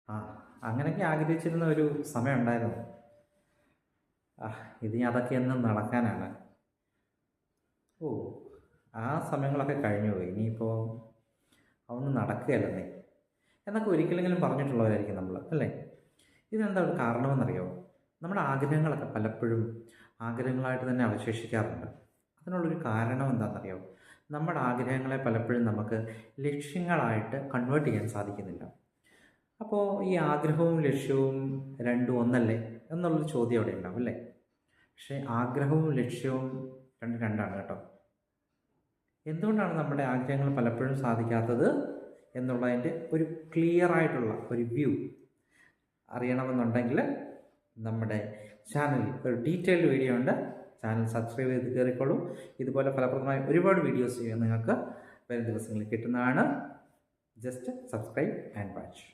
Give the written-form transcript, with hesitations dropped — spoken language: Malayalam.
ആ അങ്ങനെയൊക്കെ ആഗ്രഹിച്ചിരുന്ന ഒരു സമയം ഉണ്ടായിരുന്നു. ഇത് അതൊക്കെ എന്നും നടക്കാനാണ്. ഓ, ആ സമയങ്ങളൊക്കെ കഴിഞ്ഞു പോയി. ഇനിയിപ്പോൾ അതൊന്നും നടക്കുകയല്ലെന്നേ എന്നൊക്കെ ഒരിക്കലെങ്കിലും പറഞ്ഞിട്ടുള്ളവരായിരിക്കും നമ്മൾ, അല്ലേ? ഇതിനെന്താ ഒരു കാരണമെന്നറിയോ? നമ്മുടെ ആഗ്രഹങ്ങളൊക്കെ പലപ്പോഴും ആഗ്രഹങ്ങളായിട്ട് തന്നെ അവശേഷിക്കാറുണ്ട്. അതിനുള്ളൊരു കാരണം എന്താണെന്നറിയോ? നമ്മുടെ ആഗ്രഹങ്ങളെ പലപ്പോഴും നമുക്ക് ലക്ഷ്യങ്ങളായിട്ട് കൺവേർട്ട് ചെയ്യാൻ സാധിക്കുന്നില്ല. അപ്പോൾ ഈ ആഗ്രഹവും ലക്ഷ്യവും രണ്ടും ഒന്നല്ലേ എന്നുള്ളൊരു ചോദ്യം അവിടെ ഉണ്ടാവും, അല്ലേ? പക്ഷേ ആഗ്രഹവും ലക്ഷ്യവും രണ്ടാണ് കേട്ടോ. എന്തുകൊണ്ടാണ് നമ്മുടെ ആഗ്രഹങ്ങൾ പലപ്പോഴും സാധിക്കാത്തത് എന്നുള്ളതിൻ്റെ ഒരു ക്ലിയർ ആയിട്ടുള്ള ഒരു വ്യൂ അറിയണമെന്നുണ്ടെങ്കിൽ നമ്മുടെ ചാനലിൽ ഒരു ഡീറ്റെയിൽഡ് വീഡിയോ ഉണ്ട്. ചാനൽ സബ്സ്ക്രൈബ് ചെയ്ത് കയറിക്കോളൂ. ഇതുപോലെ ഫലപ്രദമായ ഒരുപാട് വീഡിയോസ് നിങ്ങൾക്ക് വരും ദിവസങ്ങളിൽ കിട്ടുന്നതാണ്. Just subscribe and watch.